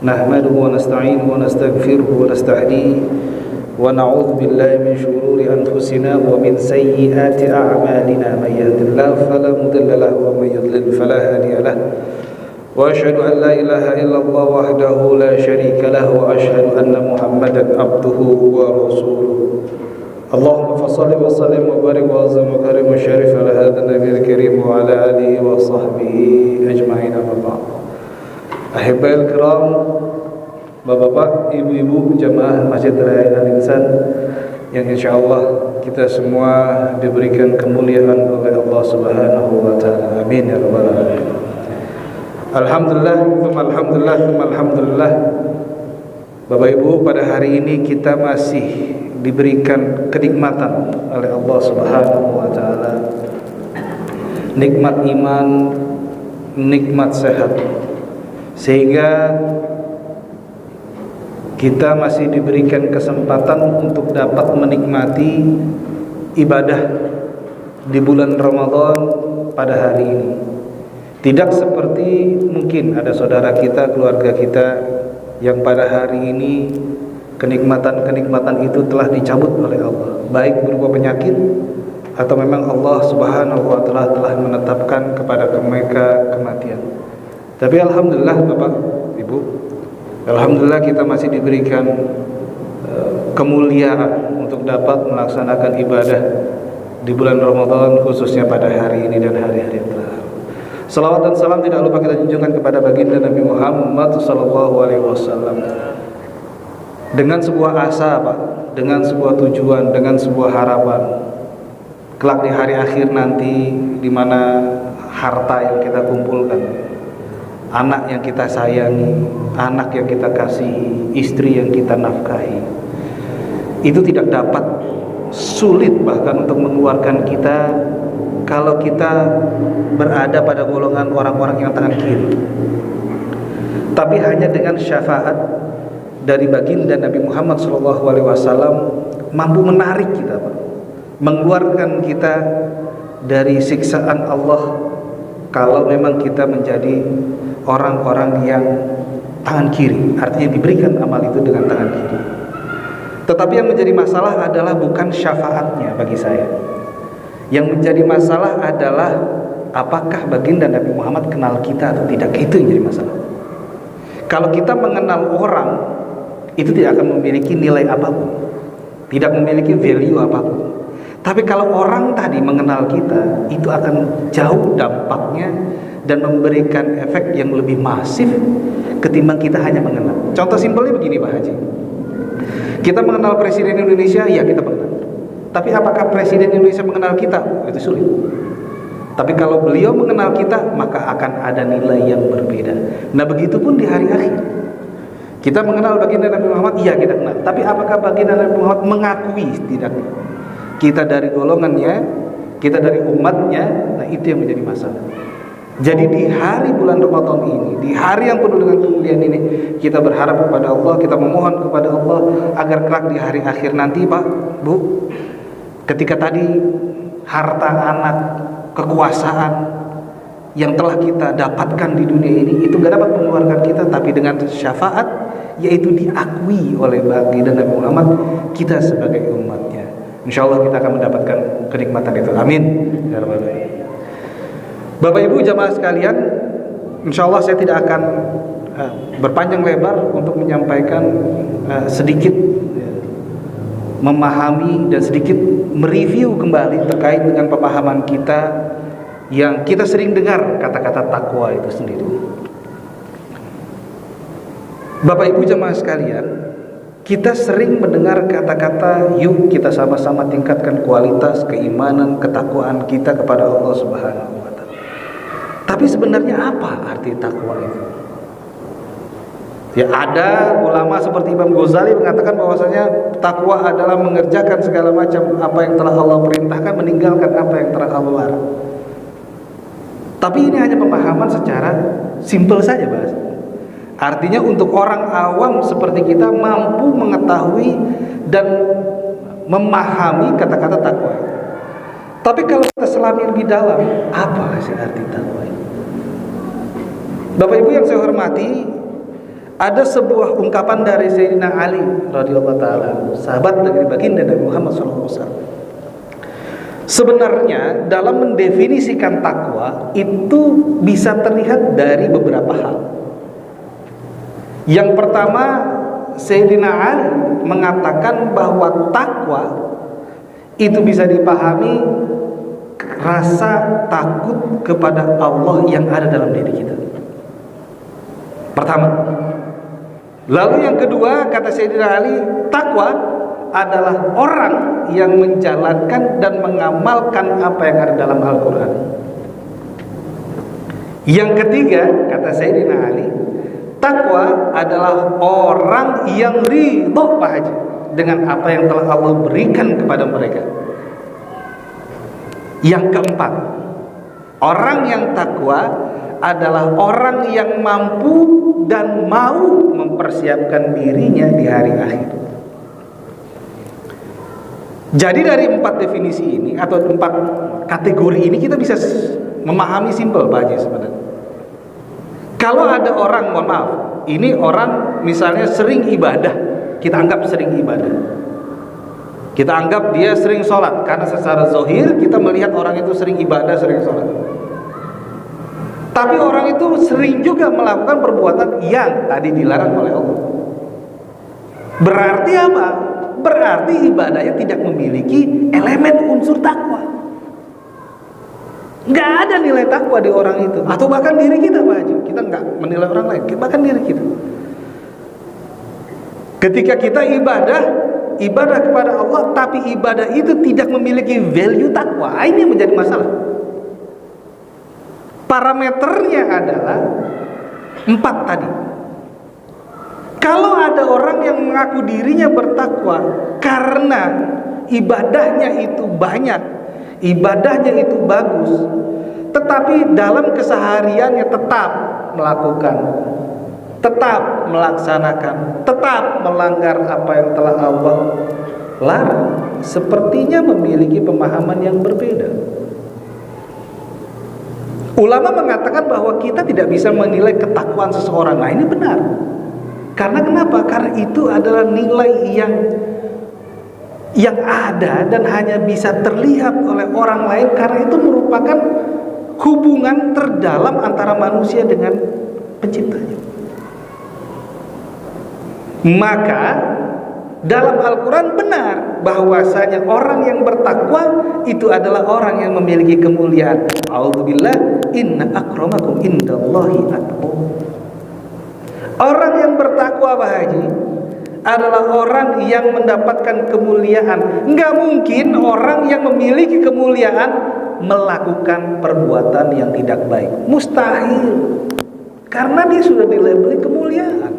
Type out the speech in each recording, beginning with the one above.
nahmaduhu wa nasta'inuhu wa nastaghfiruhu wa nastahdihi wa na'udzu billahi min shururi anfusina wa min sayyiati a'malina may yahdihillahu fala mudilla lahu wa may yudlil fala hadiya lahu wa asyhadu an la ilaha illallah wahdahu la syarika lahu wa asyhadu anna Muhammadan abduhu wa rasuluh. Allahumma fassalli wa sallim wa barik wa azim wa karim wa syarif ala hadha nabiyil karim wa ala alihi wa sahbihi ajma'in amma ba'd. Ahibbal kiram, bapak-bapak, ibu-ibu jamaah Masjid Raya Al-Insan yang insyaallah kita semua diberikan kemuliaan oleh Allah Subhanahu wa taala. Amin ya rabbal alamin. Alhamdulillah, alhamdulillah. Bapak Ibu, pada hari ini kita masih diberikan kenikmatan oleh Allah Subhanahu wa taala. Nikmat iman, nikmat sehat. Sehingga kita masih diberikan kesempatan untuk dapat menikmati ibadah di bulan Ramadan pada hari ini. Tidak seperti mungkin ada saudara kita, keluarga kita yang pada hari ini kenikmatan-kenikmatan itu telah dicabut oleh Allah, baik berupa penyakit atau memang Allah Subhanahu wa taala telah menetapkan kepada mereka kematian. Tapi alhamdulillah Bapak, Ibu, alhamdulillah kita masih diberikan kemuliaan untuk dapat melaksanakan ibadah di bulan Ramadan, khususnya pada hari ini dan hari-hari yang telah. Salawat dan salam tidak lupa kita junjungkan kepada baginda Nabi Muhammad sallallahu alaihi wasallam. Dengan sebuah asa, Pak, dengan sebuah tujuan, dengan sebuah harapan. Kelak di hari akhir nanti, di mana harta yang kita kumpulkan, anak yang kita sayangi, anak yang kita kasihi, istri yang kita nafkahi, itu tidak dapat, sulit bahkan untuk mengeluarkan kita kalau kita berada pada golongan orang-orang yang tangan kiri. Tapi hanya dengan syafaat dari baginda Nabi Muhammad SAW mampu menarik kita, Pak, mengeluarkan kita dari siksaan Allah kalau memang kita menjadi orang-orang yang tangan kiri, artinya diberikan amal itu dengan tangan kiri. Tetapi yang menjadi masalah adalah bukan syafaatnya bagi saya. Yang menjadi masalah adalah apakah baginda Nabi Muhammad kenal kita atau tidak. Itu yang jadi masalah. Kalau kita mengenal orang, itu tidak akan memiliki nilai apapun, tidak memiliki value apapun. Tapi kalau orang tadi mengenal kita, itu akan jauh dampaknya dan memberikan efek yang lebih masif ketimbang kita hanya mengenal. Contoh simpelnya begini Pak Haji, kita mengenal Presiden Indonesia, ya kita mengenal. Tapi apakah Presiden Indonesia mengenal kita? Itu sulit. Tapi kalau beliau mengenal kita, maka akan ada nilai yang berbeda. Nah begitu pun di hari akhir. Kita mengenal baginda Nabi Muhammad, iya kita kenal. Tapi apakah baginda Nabi Muhammad mengakui tidak? Kita dari golongannya, kita dari umatnya, nah itu yang menjadi masalah. Jadi di hari bulan Ramadan ini, di hari yang penuh dengan kemuliaan ini, kita berharap kepada Allah, kita memohon kepada Allah agar kelak di hari akhir nanti, Pak, Bu, ketika tadi harta, anak, kekuasaan yang telah kita dapatkan di dunia ini itu gak dapat mengeluarkan kita, tapi dengan syafaat, yaitu diakui oleh baginda Nabi Muhammad, kita sebagai umatnya. Insya Allah kita akan mendapatkan kenikmatan itu. Amin ya rabbal alamin. Bapak Ibu jamaah sekalian, insya Allah saya tidak akan berpanjang lebar untuk menyampaikan sedikit memahami dan sedikit mereview kembali terkait dengan pemahaman kita yang kita sering dengar kata-kata takwa itu sendiri. Bapak Ibu jamaah sekalian, kita sering mendengar kata-kata yuk kita sama-sama tingkatkan kualitas keimanan, ketakwaan kita kepada Allah Subhanahu wa taala. Tapi sebenarnya apa arti takwa itu? Ya, ada ulama seperti Imam Ghazali mengatakan bahwasanya takwa adalah mengerjakan segala macam apa yang telah Allah perintahkan, meninggalkan apa yang telah Allah larang. Tapi ini hanya pemahaman secara simpel saja, Mas. Artinya untuk orang awam seperti kita mampu mengetahui dan memahami kata-kata takwa. Tapi kalau kita selami lebih dalam, apa sih arti takwa itu? Bapak Ibu yang saya hormati, Ada sebuah ungkapan dari Sayyidina Ali radhiyallahu taala, sahabat dari baginda Nabi Muhammad SAW. Sebenarnya dalam mendefinisikan takwa itu bisa terlihat dari beberapa hal. Yang pertama, Sayyidina Ali mengatakan bahwa takwa itu bisa dipahami rasa takut kepada Allah yang ada dalam diri kita. Pertama. Lalu yang kedua, kata Sayyidina Ali, takwa adalah orang yang menjalankan dan mengamalkan apa yang ada dalam Al-Quran. Yang ketiga, kata Sayyidina Ali, takwa adalah orang yang ridho, Pak Haji, dengan apa yang telah Allah berikan kepada mereka. Yang keempat, orang yang takwa adalah orang yang mampu dan mau mempersiapkan dirinya di hari akhir. Jadi dari 4 definisi ini atau 4 kategori ini kita bisa memahami simpel Pak Haji sebenarnya. Kalau ada orang, mohon maaf, ini orang misalnya sering ibadah, kita anggap sering ibadah, kita anggap dia sering sholat, karena secara zahir kita melihat orang itu sering ibadah, sering sholat. Tapi orang itu sering juga melakukan perbuatan yang tadi dilarang oleh Allah. Berarti apa? Berarti ibadahnya tidak memiliki elemen unsur takwa. Nggak ada nilai takwa di orang itu. Atau bahkan diri kita Pak Haji. Kita nggak menilai orang lain, bahkan diri kita. Ketika kita ibadah kepada Allah, tapi ibadah itu tidak memiliki value takwa, ini yang menjadi masalah. Parameternya adalah 4 tadi. Kalau ada orang yang mengaku dirinya bertakwa karena ibadahnya itu banyak, ibadahnya itu bagus, tetapi dalam kesehariannya tetap melakukan, tetap melaksanakan, tetap melanggar apa yang telah Allah larang, sepertinya memiliki pemahaman yang berbeda. Ulama mengatakan bahwa kita tidak bisa menilai ketakwaan seseorang. Nah, ini benar. Karena kenapa? Karena itu adalah nilai yang ada dan hanya bisa terlihat oleh orang lain, karena itu merupakan hubungan terdalam antara manusia dengan penciptanya. Maka dalam Al-Quran benar bahwasanya orang yang bertakwa itu adalah orang yang memiliki kemuliaan. A'udzubillah, inna akramakum indallahi atqakum. Orang yang bertakwa Pak Haji adalah orang yang mendapatkan kemuliaan. Enggak mungkin orang yang memiliki kemuliaan melakukan perbuatan yang tidak baik. Mustahil. Karena dia sudah dilabeli kemuliaan.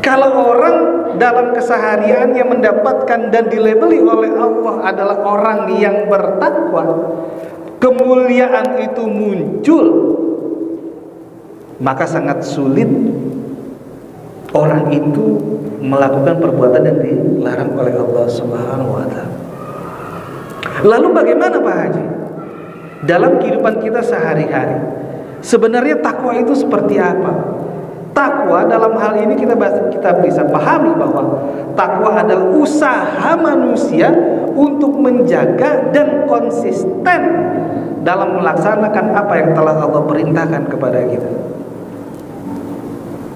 Kalau orang dalam kesehariannya mendapatkan dan dilabeli oleh Allah adalah orang yang bertakwa, kemuliaan itu muncul, maka sangat sulit orang itu melakukan perbuatan yang dilarang oleh Allah Subhanahu wa Ta'ala. Lalu bagaimana Pak Haji? Dalam kehidupan kita sehari-hari, sebenarnya takwa itu seperti apa? Takwa dalam hal ini kita bisa pahami bahwa takwa adalah usaha manusia untuk menjaga dan konsisten dalam melaksanakan apa yang telah Allah perintahkan kepada kita.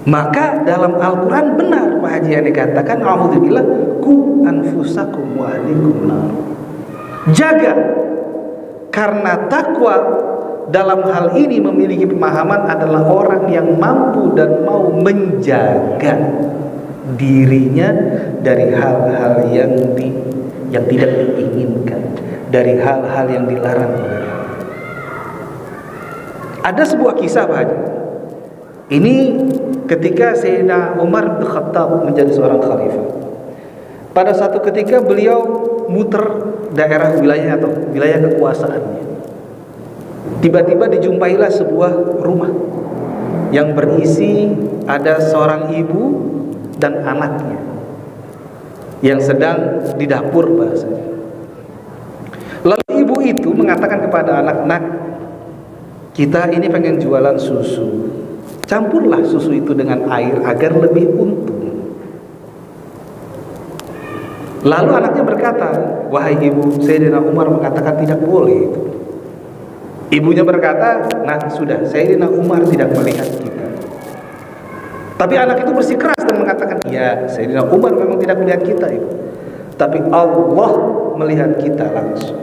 Maka dalam Al-Quran benar Pak Haji yang dikatakan, a'udzubillah, ku anfusakum wa ahlikum nar. Jaga, karena takwa dalam hal ini memiliki pemahaman adalah orang yang mampu dan mau menjaga dirinya dari hal-hal yang tidak diinginkan, dari hal-hal yang dilarang oleh Allah. Ada sebuah kisah Pak Haji. Ini ketika Sayyidina Umar bin Khattab menjadi seorang khalifah. Pada satu ketika beliau muter daerah wilayah atau wilayah kekuasaannya. Tiba-tiba dijumpailah sebuah rumah yang berisi ada seorang ibu dan anaknya yang sedang di dapur bahasanya. Lalu ibu itu mengatakan kepada anak-anak, kita ini pengen jualan susu. Campurlah susu itu dengan air agar lebih untung. Lalu anaknya berkata, wahai ibu, Sayyidina Umar mengatakan tidak boleh itu. Ibunya berkata, nah sudah, Sayyidina Umar tidak melihat kita. Tapi anak itu bersikeras dan mengatakan, ya Sayyidina Umar memang tidak melihat kita, ibu, tapi Allah melihat kita langsung.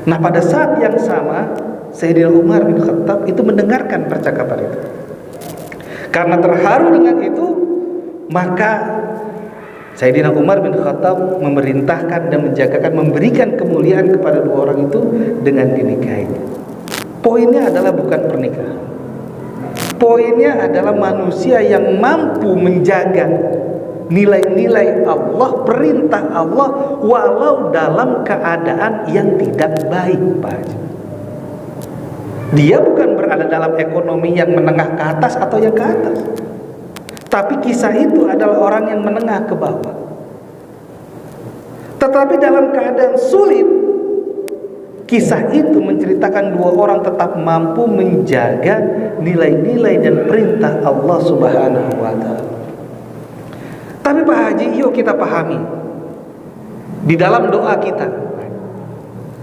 Nah pada saat yang sama Sayyidina Umar bin Khattab itu mendengarkan percakapan itu. Karena terharu dengan itu, maka Sayyidina Umar bin Khattab memerintahkan dan menjagakan, memberikan kemuliaan kepada dua orang itu dengan dinikahinya. Poinnya adalah bukan pernikahan. Poinnya adalah manusia yang mampu menjaga nilai-nilai Allah, perintah Allah, walau dalam keadaan yang tidak baik, Pak. Dia bukan berada dalam ekonomi yang menengah ke atas atau yang ke atas, tapi kisah itu adalah orang yang menengah ke bawah. Tetapi dalam keadaan sulit, kisah itu menceritakan dua orang tetap mampu menjaga nilai-nilai dan perintah Allah Subhanahu wa ta'ala. Tapi Pak Haji, yuk kita pahami, di dalam doa kita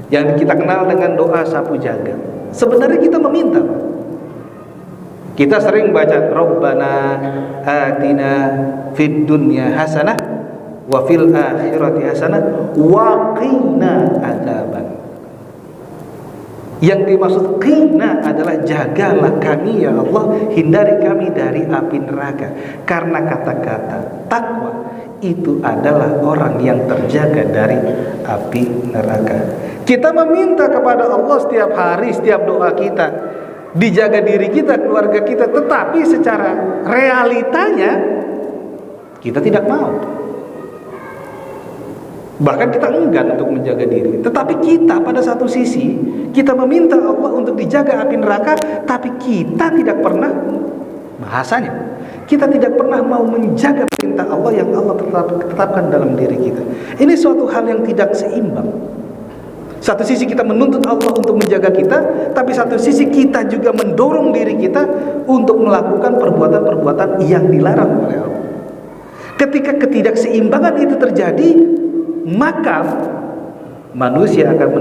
yang kita kenal dengan doa sapu jagat, sebenarnya kita meminta. Kita sering baca Rabbana atina fid dunya hasanah wa fil akhirati hasanah wa qina adzaban. Yang dimaksud qina adalah jagalah kami ya Allah, hindari kami dari api neraka. Karena kata-kata takwa itu adalah orang yang terjaga dari api neraka. Kita meminta kepada Allah setiap hari, setiap doa kita, dijaga diri kita, keluarga kita, tetapi secara realitanya kita tidak mau. Bahkan kita enggan untuk menjaga diri. Tetapi kita pada satu sisi, kita meminta Allah untuk dijaga api neraka, tapi kita tidak pernah, bahasanya, kita tidak pernah mau menjaga perintah Allah yang Allah tetapkan dalam diri kita. Ini suatu hal yang tidak seimbang. Satu sisi kita menuntut Allah untuk menjaga kita, tapi satu sisi kita juga mendorong diri kita untuk melakukan perbuatan-perbuatan yang dilarang oleh Allah. Ketika ketidakseimbangan itu terjadi, maka manusia akan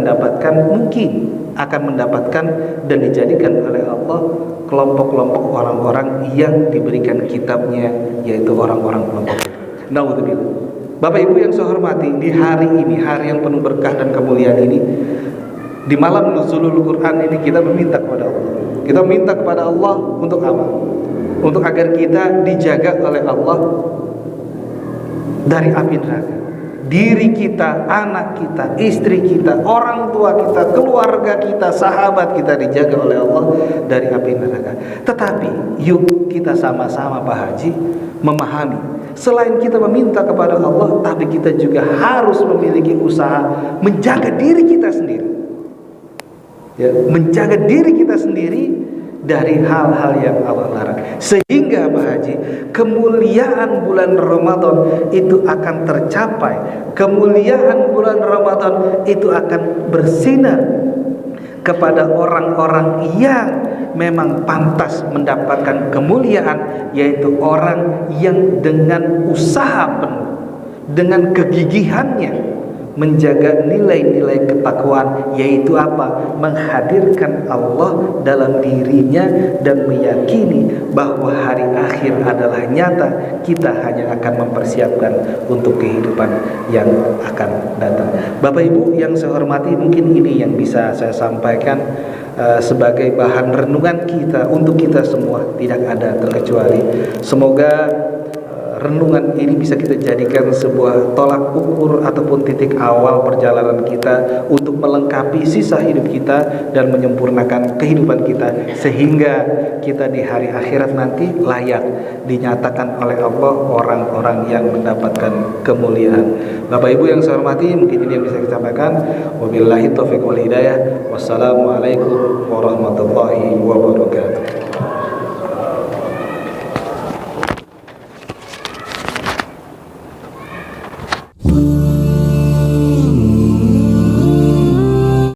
mendapatkan dan dijadikan oleh Allah kelompok-kelompok orang-orang yang diberikan kitabnya, yaitu orang-orang kelompok. Naudzubillah. Bapak Ibu yang saya hormati, di hari ini, hari yang penuh berkah dan kemuliaan ini, di malam nuzulul Quran ini, kita meminta kepada Allah. Kita minta kepada Allah untuk apa? Untuk agar kita dijaga oleh Allah dari api neraka. Diri kita, anak kita, istri kita, orang tua kita, keluarga kita, sahabat kita dijaga oleh Allah dari api neraka. Tetapi yuk kita sama-sama Pak Haji memahami, selain kita meminta kepada Allah, tapi kita juga harus memiliki usaha menjaga diri kita sendiri, ya, menjaga diri kita sendiri dari hal-hal yang Allah larang. Sehingga Pak Haji, kemuliaan bulan Ramadan itu akan tercapai. Kemuliaan bulan Ramadan itu akan bersinar kepada orang-orang yang memang pantas mendapatkan kemuliaan, yaitu orang yang dengan usaha penuh, dengan kegigihannya menjaga nilai-nilai ketakwaan, yaitu apa? Menghadirkan Allah dalam dirinya dan meyakini bahwa hari akhir adalah nyata. Kita hanya akan mempersiapkan untuk kehidupan yang akan datang. Bapak Ibu yang saya hormati, mungkin ini yang bisa saya sampaikan sebagai bahan renungan kita untuk kita semua, tidak ada terkecuali. Semoga renungan ini bisa kita jadikan sebuah tolak ukur ataupun titik awal perjalanan kita untuk melengkapi sisa hidup kita dan menyempurnakan kehidupan kita, sehingga kita di hari akhirat nanti layak dinyatakan oleh Allah orang-orang yang mendapatkan kemuliaan. Bapak Ibu yang saya hormati, mungkin ini yang bisa kita sampaikan. Wabillahi taufiq wal hidayah. Wassalamualaikum warahmatullahi wabarakatuh.